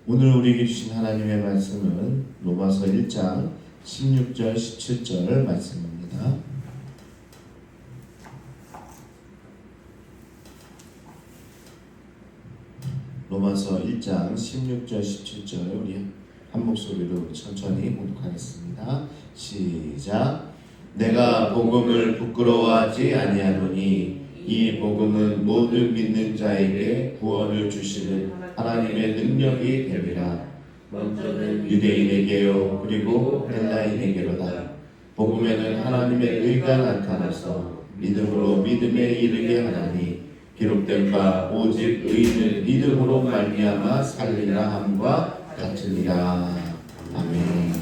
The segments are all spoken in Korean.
오늘 우리에게 주신 하나님의 말씀은 로마서 1장 16절 17절 말씀입니다. 로마서 1장 16절 17절 우리 한 목소리로 천천히 봉독하겠습니다. 시작. 내가 복음을 부끄러워하지 아니하노니 이 복음은 모든 믿는 자에게 구원을 주시는 하나님의 능력이 됨이라. 먼저는 유대인에게요 그리고 헬라인에게로다. 복음에는 하나님의 의가 나타나서 믿음으로 믿음에 이르게 하나니 기록된 바 오직 의인은 믿음으로 말미암아 살리라 함과 같으니라. 아멘.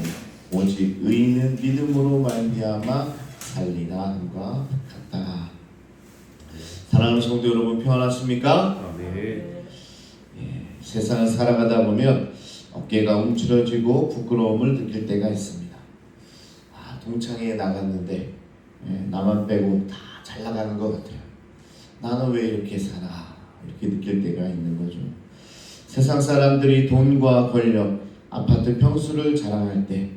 오직 의인은 믿음으로 말미암아 살리라 함과 같다. 사랑하는 성도 여러분, 평안하십니까? 아멘. 세상을 살아가다 보면 어깨가 움츠러지고 부끄러움을 느낄 때가 있습니다. 동창회에 나갔는데 나만 빼고 다 잘 나가는 것 같아요. 나는 왜 이렇게 살아? 이렇게 느낄 때가 있는 거죠. 세상 사람들이 돈과 권력, 아파트 평수를 자랑할 때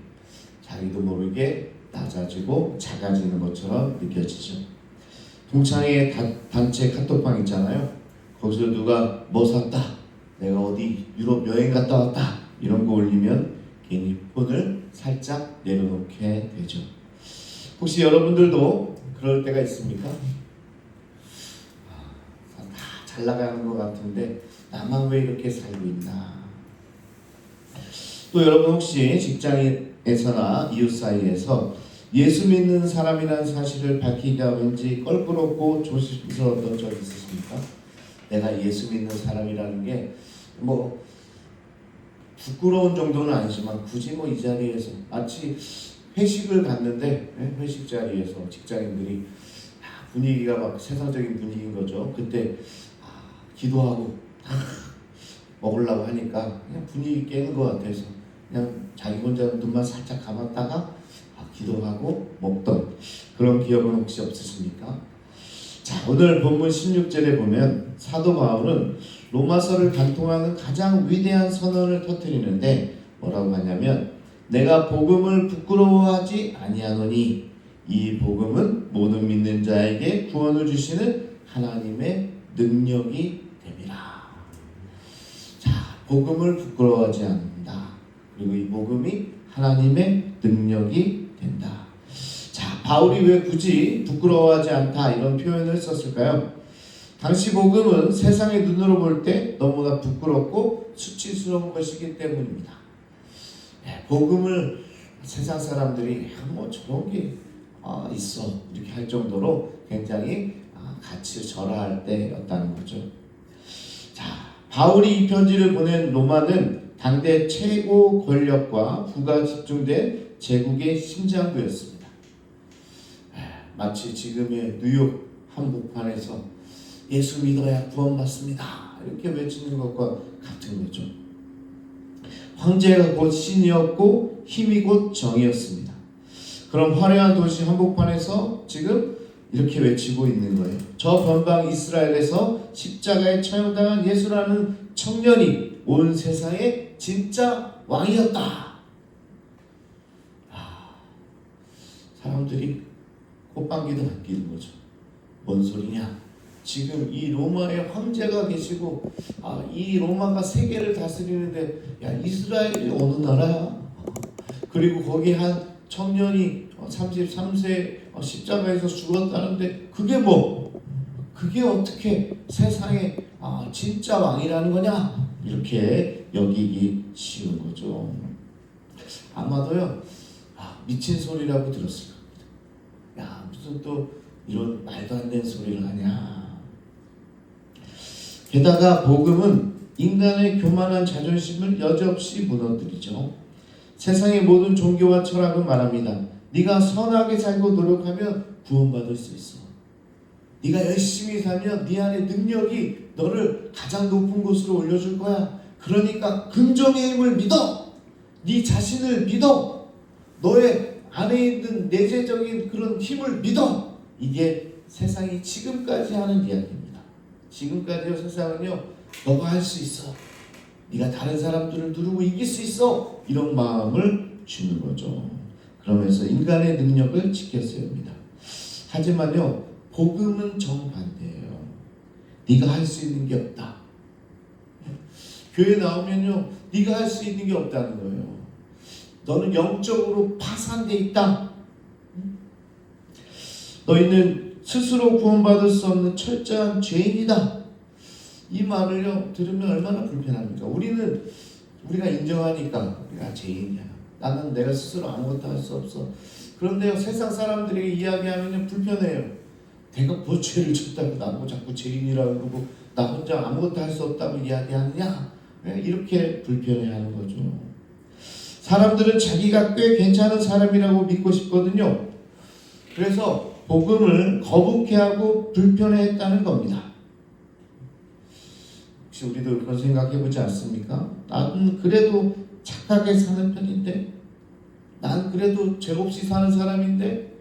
자기도 모르게 낮아지고 작아지는 것처럼 느껴지죠. 동창회 단체 카톡방 있잖아요. 거기서 누가 뭐 샀다, 내가 어디 유럽 여행 갔다 왔다 이런 거 올리면 괜히 폰을 살짝 내려놓게 되죠. 혹시 여러분들도 그럴 때가 있습니까? 다 잘 나가는 것 같은데 나만 왜 이렇게 살고 있나? 또 여러분 혹시 직장에서나 이웃 사이에서 예수 믿는 사람이라는 사실을 밝히기가 왠지 껄끄럽고 조심스러웠던 적 있으십니까? 내가 예수 믿는 사람이라는 게 뭐 부끄러운 정도는 아니지만 굳이 이 자리에서 마치 회식을 갔는데 회식 자리에서 직장인들이 분위기가 막 세상적인 분위기인 거죠. 그때 기도하고 먹으려고 하니까 그냥 분위기 깨는 것 같아서 그냥 자기 혼자 눈만 살짝 감았다가 기도하고 먹던 그런 기억은 혹시 없으십니까? 자, 오늘 본문 16절에 보면 사도 바울은 로마서를 관통하는 가장 위대한 선언을 터뜨리는데 뭐라고 하냐면 내가 복음을 부끄러워하지 아니하노니 이 복음은 모든 믿는 자에게 구원을 주시는 하나님의 능력이 됨이라. 자, 복음을 부끄러워하지 않는다. 그리고 이 복음이 하나님의 능력이 된다. 자, 바울이 왜 굳이 부끄러워하지 않다 이런 표현을 썼을까요? 당시 복음은 세상의 눈으로 볼 때 너무나 부끄럽고 수치스러운 것이기 때문입니다. 복음을 세상 사람들이 뭐 저런 게 있어 이렇게 할 정도로 굉장히 가치 절하할 때였다는 거죠. 자, 바울이 이 편지를 보낸 로마는 당대 최고 권력과 부가 집중된 제국의 심장부였습니다. 마치 지금의 뉴욕 한복판에서 예수 믿어야 구원받습니다 이렇게 외치는 것과 같은 거죠. 황제가 곧 신이었고 힘이 곧 정이었습니다. 그럼 화려한 도시 한복판에서 지금 이렇게 외치고 있는 거예요. 저 변방 이스라엘에서 십자가에 처형당한 예수라는 청년이 온 세상의 진짜 왕이었다. 사람들이 꽃방귀도 안 끼는 거죠. 뭔 소리냐? 지금 이 로마의 황제가 계시고 이 로마가 세계를 다스리는데 야, 이스라엘이 어느 나라야? 그리고 거기 한 청년이 33세 십자가에서 죽었다는데 그게 어떻게 세상의 진짜 왕이라는 거냐? 이렇게 여기기 쉬운 거죠. 아마도요 미친 소리라고 들었을 겁니다. 야, 무슨 또 이런 말도 안 되는 소리를 하냐? 게다가 복음은 인간의 교만한 자존심을 여지없이 무너뜨리죠. 세상의 모든 종교와 철학은 말합니다. 네가 선하게 살고 노력하면 구원받을 수 있어. 네가 열심히 살면 네 안에 능력이 너를 가장 높은 곳으로 올려줄 거야. 그러니까 긍정의 힘을 믿어. 네 자신을 믿어. 너의 안에 있는 내재적인 그런 힘을 믿어. 이게 세상이 지금까지 하는 이야기입니다. 지금까지의 세상은요, 너가 할 수 있어. 네가 다른 사람들을 누르고 이길 수 있어. 이런 마음을 주는 거죠. 그러면서 인간의 능력을 지켜 세웁니다. 하지만요, 복음은 정반대예요. 네가 할 수 있는 게 없다. 교회 나오면요, 네가 할 수 있는 게 없다는 거예요. 너는 영적으로 파산돼 있다. 너희는 스스로 구원받을 수 없는 철저한 죄인이다. 이 말을요 들으면 얼마나 불편합니까? 우리가 인정하니까 우리가 죄인이야. 나는 내가 스스로 아무것도 할 수 없어. 그런데요, 세상 사람들에게 이야기하면 불편해요. 내가 뭐 죄를 졌다고 나보고 자꾸 죄인이라고 그러고 나 혼자 아무것도 할 수 없다고 이야기하느냐? 이렇게 불편해하는 거죠. 사람들은 자기가 꽤 괜찮은 사람이라고 믿고 싶거든요. 그래서 복음을 거북해하고 불편해했다는 겁니다. 혹시 우리도 그런 생각해보지 않습니까? 나는 그래도 착하게 사는 편인데, 난 그래도 죄 없이 사는 사람인데,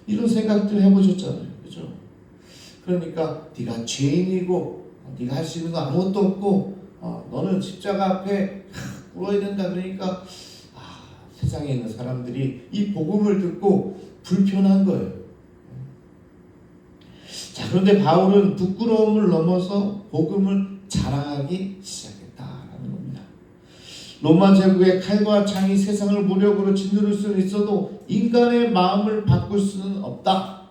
이런 생각들 해보셨잖아요. 그죠? 그러니까 네가 죄인이고 네가 할 수 있는 거 아무것도 없고 너는 십자가 앞에 울어야 된다. 그러니까 세상에 있는 사람들이 이 복음을 듣고 불편한 거예요. 자, 그런데 바울은 부끄러움을 넘어서 복음을 자랑하기 시작했다라는 겁니다. 로마 제국의 칼과 창이 세상을 무력으로 짓누를 수는 있어도 인간의 마음을 바꿀 수는 없다.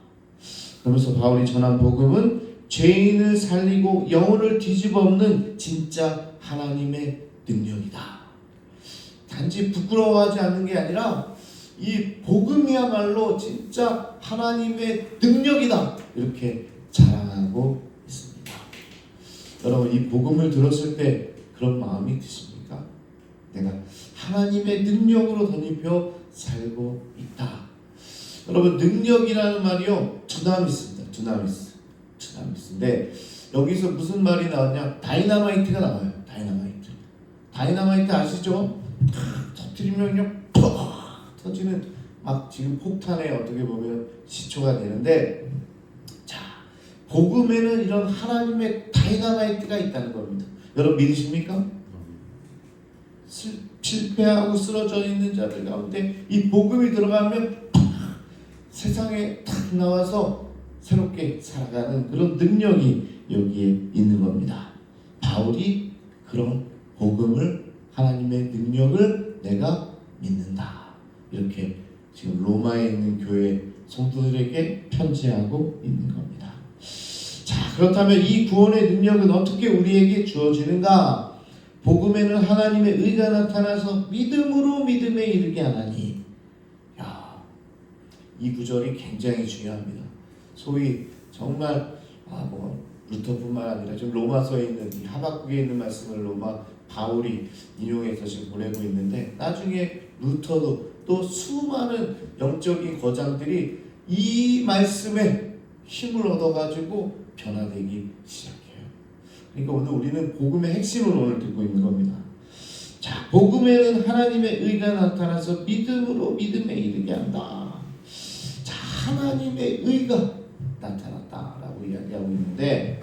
그러면서 바울이 전한 복음은 죄인을 살리고 영혼을 뒤집어엎는 진짜 하나님의 능력이다. 단지 부끄러워하지 않는 게 아니라 이 복음이야말로 진짜 하나님의 능력이다. 이렇게 자랑하고 있습니다. 여러분, 이 복음을 들었을 때 그런 마음이 드십니까? 내가 하나님의 능력으로 덧입혀 살고 있다. 여러분, 능력이라는 말이요, 두나미스입니다. 두나미스인데 여기서 무슨 말이 나왔냐? 다이너마이트가 나와요. 다이너마이트 아시죠? 터뜨리면요 퍽 터지는, 막 지금 폭탄에 어떻게 보면 시초가 되는데, 자, 복음에는 이런 하나님의 다이너마이트가 있다는 겁니다. 여러분 믿으십니까? 실패하고 쓰러져 있는 자들 가운데 이 복음이 들어가면 세상에 탁 나와서 새롭게 살아가는 그런 능력이 여기에 있는 겁니다. 바울이 그런 복음을, 하나님의 능력을 내가 믿는다. 이렇게 지금 로마에 있는 교회 성도들에게 편지하고 있는 겁니다. 자, 그렇다면 이 구원의 능력은 어떻게 우리에게 주어지는가? 복음에는 하나님의 의가 나타나서 믿음으로 믿음에 이르게 하나니. 야, 이 구절이 굉장히 중요합니다. 소위 정말 루터뿐만 아니라 지금 로마서에 있는 이 하박국에 있는 말씀을 바울이 인용해서 지금 보내고 있는데, 나중에 루터도 또 수많은 영적인 거장들이 이 말씀에 힘을 얻어가지고 변화되기 시작해요. 그러니까 오늘 우리는 복음의 핵심을 오늘 듣고 있는 겁니다. 자, 복음에는 하나님의 의가 나타나서 믿음으로 믿음에 이르게 한다. 자, 하나님의 의가 나타났다라고 이야기하고 있는데,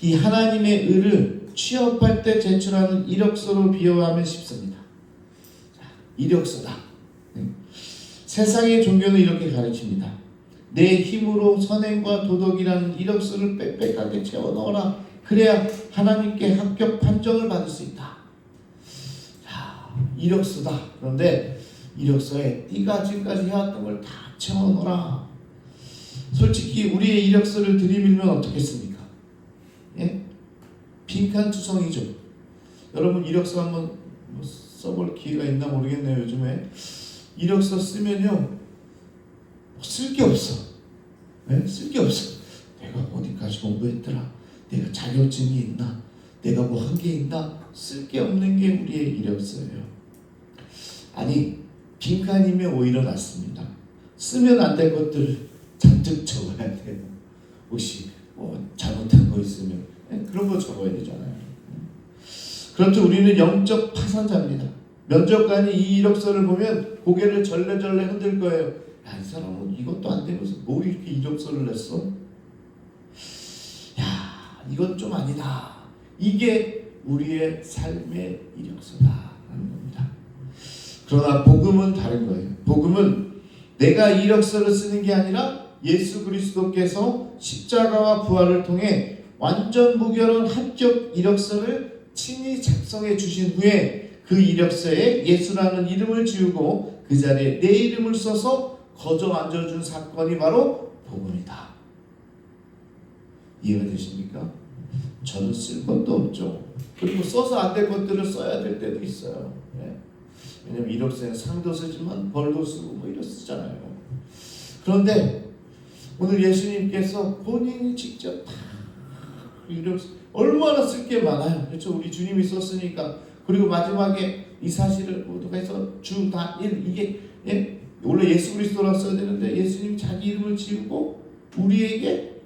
이 하나님의 의를 취업할 때 제출하는 이력서로 비유하면 쉽습니다. 자, 이력서다. 세상의 종교는 이렇게 가르칩니다. 내 힘으로 선행과 도덕이라는 이력서를 빽빽하게 채워 넣어라. 그래야 하나님께 합격 판정을 받을 수 있다. 자, 이력서다. 그런데 이력서에 네가 지금까지 해왔던 걸 다 채워 넣어라. 솔직히 우리의 이력서를 들이밀면 어떻겠습니까? 예? 빈칸투성이죠. 여러분 이력서 한번 써볼 기회가 있나 모르겠네요. 요즘에 이력서 쓰면요 쓸 게 없어. 네? 쓸 게 없어. 내가 어디까지 공부했더라. 내가 자격증이 있나. 내가 뭐 한 게 있나. 쓸 게 없는 게 우리의 이력서예요. 아니, 빈칸이면 오히려 낫습니다. 쓰면 안 될 것들을 잔뜩 적어야 돼요. 혹시 잘못한 거 있으면 그런 거 적어야 되잖아요. 그렇죠. 우리는 영적 파산자입니다. 면접관이 이 이력서를 보면 고개를 절레절레 흔들 거예요. 야, 이 사람은 이것도 안 되면서 뭐 이렇게 이력서를 냈어? 야, 이건 좀 아니다. 이게 우리의 삶의 이력서다라는 겁니다. 그러나 복음은 다른 거예요. 복음은 내가 이력서를 쓰는 게 아니라 예수 그리스도께서 십자가와 부활을 통해 완전 무결한 합격 이력서를 친히 작성해 주신 후에 그 이력서에 예수라는 이름을 지우고 그 자리에 내 이름을 써서 거저 앉아준 사건이 바로 복음이다. 이해가 되십니까? 저는 쓸 것도 없죠. 그리고 써서 안 될 것들을 써야 될 때도 있어요. 네. 왜냐면 이력서에 상도 쓰지만 벌도 쓰고 뭐 이런 쓰잖아요. 그런데 오늘 예수님께서 본인이 직접 다 이력서 얼마나 쓸 게 많아요. 그렇죠? 우리 주님이 썼으니까. 그리고 마지막에 이 사실을 모두가 해서 주 단일 이게 원래 예수 그리스도라고 써야 되는데 예수님 자기 이름을 지우고 우리에게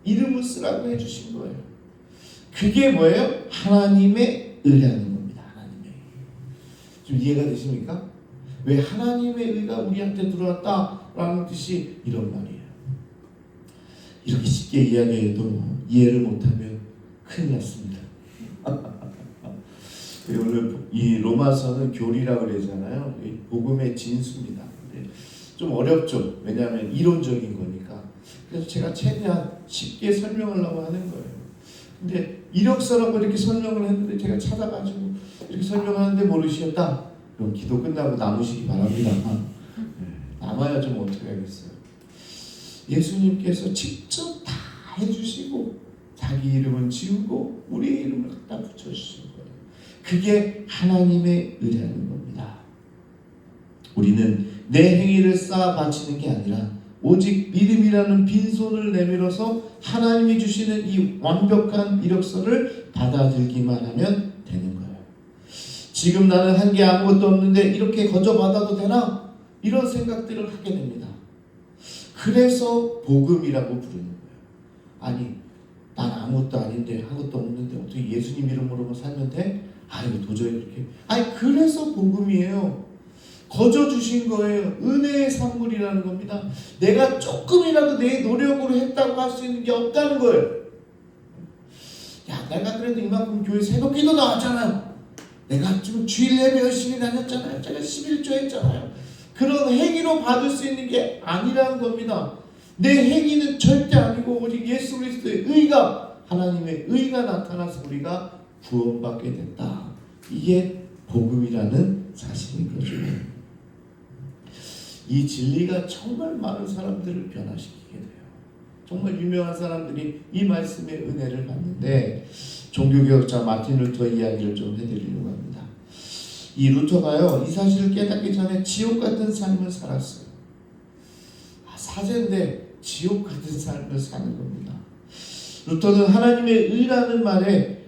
이름을 쓰라고 해주신 거예요. 그게 뭐예요? 하나님의 의라는 겁니다. 하나님의 의. 좀 이해가 되십니까? 왜 하나님의 의가 우리한테 들어왔다라는 뜻이 이런 말이에요. 이렇게 쉽게 이야기해도 이해를 못하면 큰일 났습니다. 원래 이 로마서는 교리라고 그러잖아요. 복음의 진수입니다. 근데 좀 어렵죠. 왜냐하면 이론적인 거니까. 그래서 제가 최대한 쉽게 설명하려고 하는 거예요. 근데 이력서라고 이렇게 설명을 했는데 제가 찾아가지고 이렇게 설명하는데 모르시겠다. 그럼 기도 끝나고 남으시기 바랍니다. 남아야 좀 어떻게 하겠어요. 예수님께서 직접 다 해주시고 자기 이름은 지우고 우리의 이름을 갖다 붙여주신 거예요. 그게 하나님의 의라는 겁니다. 우리는 내 행위를 쌓아 바치는 게 아니라 오직 믿음이라는 빈손을 내밀어서 하나님이 주시는 이 완벽한 이력서를 받아들기만 하면 되는 거예요. 지금 나는 한 게 아무것도 없는데 이렇게 거저 받아도 되나? 이런 생각들을 하게 됩니다. 그래서 복음이라고 부르는 거예요. 아니, 난 아무것도 아닌데 한 것도 없는데 어떻게 예수님 이름으로만 살면 돼? 아니 도저히 그렇게. 아니 그래서 복음이에요. 거저 주신 거예요. 은혜의 선물이라는 겁니다. 내가 조금이라도 내 노력으로 했다고 할 수 있는 게 없다는 거예요. 야, 내가 그래도 이만큼 교회 새벽기도 나왔잖아요. 내가 좀 주일 예배 열심히 다녔잖아요. 제가 11조 했잖아요. 그런 행위로 받을 수 있는 게 아니라는 겁니다. 내 행위는 절대 아니고 오직 예수 그리스도의 의가, 하나님의 의가 나타나서 우리가 구원받게 됐다. 이게 복음이라는 사실인 거죠. 이 진리가 정말 많은 사람들을 변화시키게 돼요. 정말 유명한 사람들이 이 말씀의 은혜를 받는데 종교개혁자 마틴 루터 이야기를 좀 해드리려고 합니다. 이 루터가요, 이 사실을 깨닫기 전에 지옥 같은 삶을 살았어요. 사제인데 지옥 같은 삶을 사는 겁니다. 루터는 하나님의 의라는 말에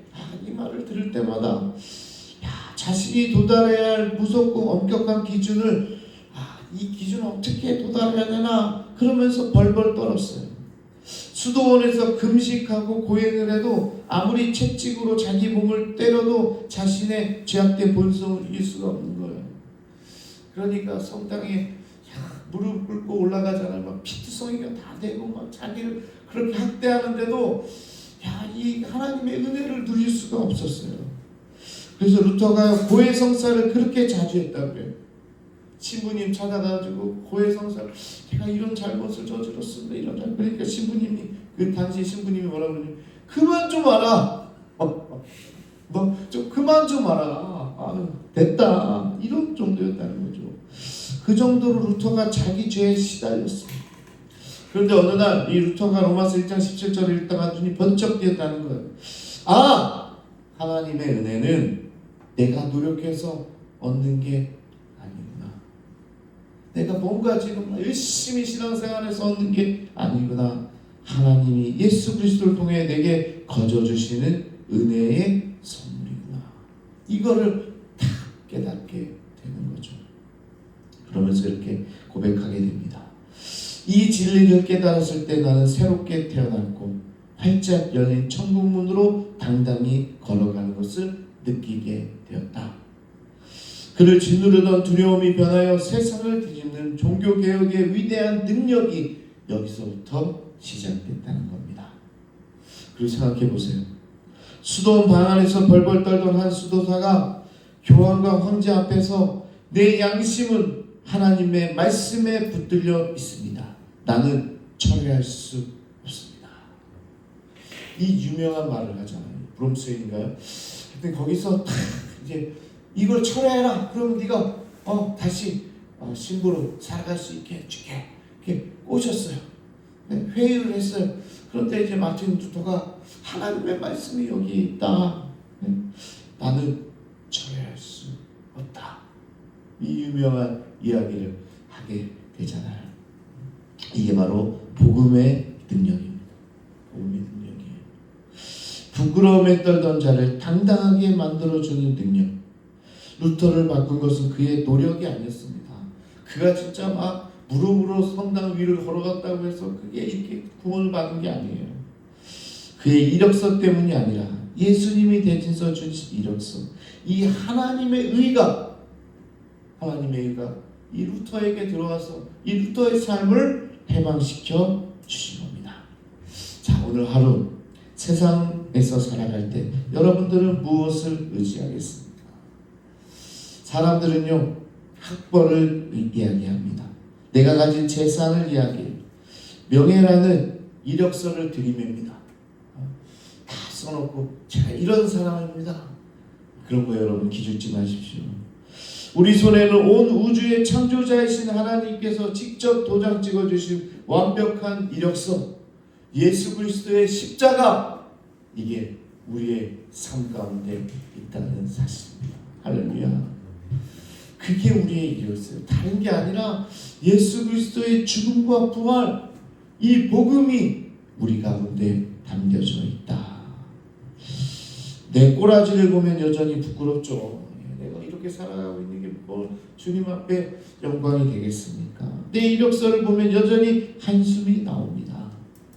이 말을 들을 때마다 자신이 도달해야 할 무섭고 엄격한 기준을 이 기준을 어떻게 도달해야 되나 그러면서 벌벌 떨었어요. 수도원에서 금식하고 고행을 해도 아무리 채찍으로 자기 몸을 때려도 자신의 죄악된 본성을 이길 수가 없는 거예요. 그러니까 성당에 무릎 꿇고 올라가잖아요. 막 피투성이가 다 되고 막 자기를 그렇게 학대하는데도 이 하나님의 은혜를 누릴 수가 없었어요. 그래서 루터가 고해성사를 그렇게 자주 했다고요. 신부님 찾아가지고 고해성사를, 제가 이런 잘못을 저질렀습니다. 이런 잘못. 그러니까 신부님이, 그 당시 신부님이 뭐라고 그러냐면 그만 좀 하라. 너 좀 그만 좀 하라. 됐다. 이런 정도였다는 거죠. 그 정도로 루터가 자기 죄에 시달렸습니다. 그런데 어느 날 이 루터가 로마서 1장 17절을 읽다가 눈이 번쩍 뜨였다는 거예요. 하나님의 은혜는 내가 노력해서 얻는 게 아니구나. 내가 뭔가 지금 열심히 신앙생활에서 얻는 게 아니구나. 하나님이 예수 그리스도를 통해 내게 거저 주시는 은혜의 선물이구나. 이거를 다 깨닫게 되는 거죠. 그러면서 이렇게 고백하게 됩니다. 이 진리를 깨달았을 때 나는 새롭게 태어났고 활짝 열린 천국문으로 당당히 걸어가는 것을 느끼게 되었다. 그를 짓누르던 두려움이 변하여 세상을 뒤집는 종교개혁의 위대한 능력이 여기서부터 시작됐다는 겁니다. 그리고 생각해 보세요. 수도원 방 안에서 벌벌 떨던 한 수도사가 교황과 황제 앞에서 내 양심은 하나님의 말씀에 붙들려 있습니다. 나는 철회할 수 없습니다. 이 유명한 말을 하잖아요. 브롬스웨인인가요? 하여튼 거기서 딱 이제 이걸 철회해라. 그러면 네가 다시 신부로 살아갈 수 있게 해줄게. 이렇게 꼬셨어요. 네, 회의를 했어요. 그런데 이제 마틴 루터가 하나님의 말씀이 여기에 있다. 네, 나는 철회할 수 없다. 이 유명한 이야기를 하게 되잖아요. 이게 바로 복음의 능력입니다. 복음의 능력이에요. 부끄러움에 떨던 자를 당당하게 만들어주는 능력. 루터를 바꾼 것은 그의 노력이 아니었습니다. 그가 진짜 막 무릎으로 성당 위를 걸어갔다고 해서 그게 이렇게 구원을 받은 게 아니에요. 그의 이력서 때문이 아니라 예수님이 대신서 주신 이력서, 이 하나님의 의가 이 루터에게 들어와서 이 루터의 삶을 해방시켜 주신 겁니다. 자, 오늘 하루 세상에서 살아갈 때 여러분들은 무엇을 의지하겠습니까? 사람들은요, 학벌을 이야기합니다. 내가 가진 재산을 이야기해요. 명예라는 이력서를 들이맵니다. 다 써놓고 제가 이런 사람입니다. 그런 거 여러분 기죽지 마십시오. 우리 손에는 온 우주의 창조자이신 하나님께서 직접 도장 찍어주신 완벽한 이력서, 예수 그리스도의 십자가, 이게 우리의 삶 가운데 있다는 사실입니다. 할렐루야. 그게 우리의 이력서예요. 다른 게 아니라 예수 그리스도의 죽음과 부활, 이 복음이 우리 가운데 담겨져 있다. 내 꼬라지를 보면 여전히 부끄럽죠. 내가 이렇게 살아가고 있는 게 뭐 주님 앞에 영광이 되겠습니까? 내 이력서를 보면 여전히 한숨이 나옵니다.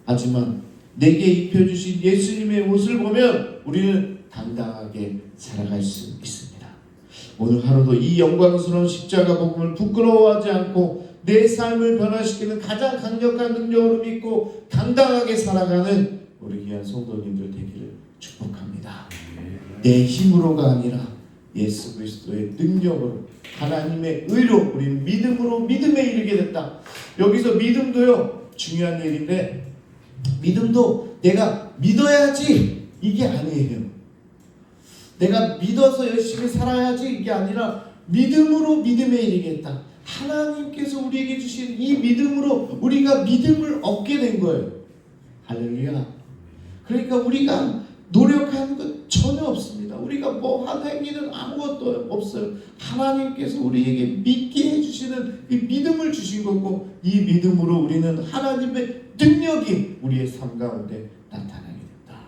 하지만 내게 입혀주신 예수님의 옷을 보면 우리는 당당하게 살아갈 수 있습니다. 오늘 하루도 이 영광스러운 십자가 복음을 부끄러워하지 않고 내 삶을 변화시키는 가장 강력한 능력으로 믿고 당당하게 살아가는 우리 귀한 성도님들 되기를 축복합니다. 내 힘으로가 아니라 예수 그리스도의 능력으로, 하나님의 의로, 우리는 믿음으로 믿음에 이르게 됐다. 여기서 믿음도요, 중요한 얘기인데, 믿음도 내가 믿어야지 이게 아니에요. 내가 믿어서 열심히 살아야지 이게 아니라 믿음으로 믿음에 이르겠다. 하나님께서 우리에게 주신 이 믿음으로 우리가 믿음을 얻게 된 거예요. 할렐루야. 그러니까 우리가 노력하는 것 전혀 없습니다. 우리가 뭐 하는 행위는 아무것도 없어요. 하나님께서 우리에게 믿게 해주시는 이 믿음을 주신 거고, 이 믿음으로 우리는 하나님의 능력이 우리의 삶 가운데 나타나게 된다.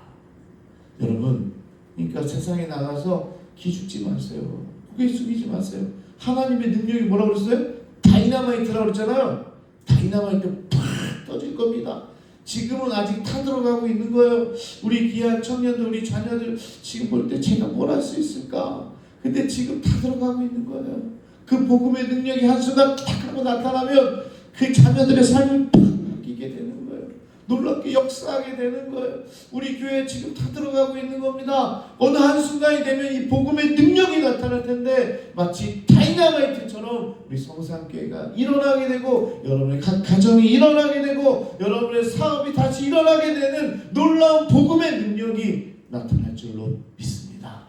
여러분, 그러니까 세상에 나가서 기죽지 마세요. 고개 숙이지 마세요. 하나님의 능력이 뭐라고 그랬어요? 다이너마이트라고 그랬잖아요. 다이너마이트 팍 터질 겁니다. 지금은 아직 타들어가고 있는 거예요. 우리 귀한 청년들, 우리 자녀들 지금 볼 때 제가 뭘 할 수 있을까? 근데 지금 타들어가고 있는 거예요. 그 복음의 능력이 한순간 탁 하고 나타나면 그 자녀들의 삶이 팍 바뀌게 되는 거예요. 놀랍게 역사하게 되는 거예요. 우리 교회 지금 타들어가고 있는 겁니다. 어느 한순간이 되면 이 복음의 능력이 나타날 텐데, 마치 다이너마이트처럼 우리 성산교회가 일어나게 되고, 여러분의 가정이 일어나게 되고, 여러분의 사업이 다시 일어나게 되는 놀라운 복음의 능력이 나타날 줄로 믿습니다.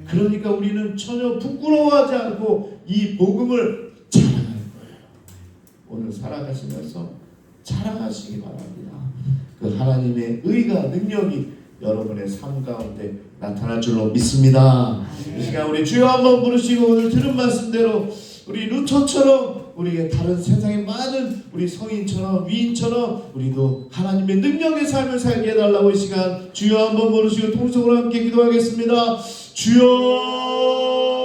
그러니까 우리는 전혀 부끄러워하지 않고 이 복음을 자랑하는 거예요. 오늘 살아가시면서 자랑하시기 바랍니다. 그 하나님의 의가, 능력이 여러분의 삶 가운데 나타날 줄로 믿습니다. 이 시간 우리 주여 한번 부르시고, 오늘 들은 말씀대로 우리 루터처럼, 우리 다른 세상의 많은 우리 성인처럼, 위인처럼 우리도 하나님의 능력의 삶을 살게 해달라고 이 시간 주여 한번 부르시고 통성으로 함께 기도하겠습니다. 주여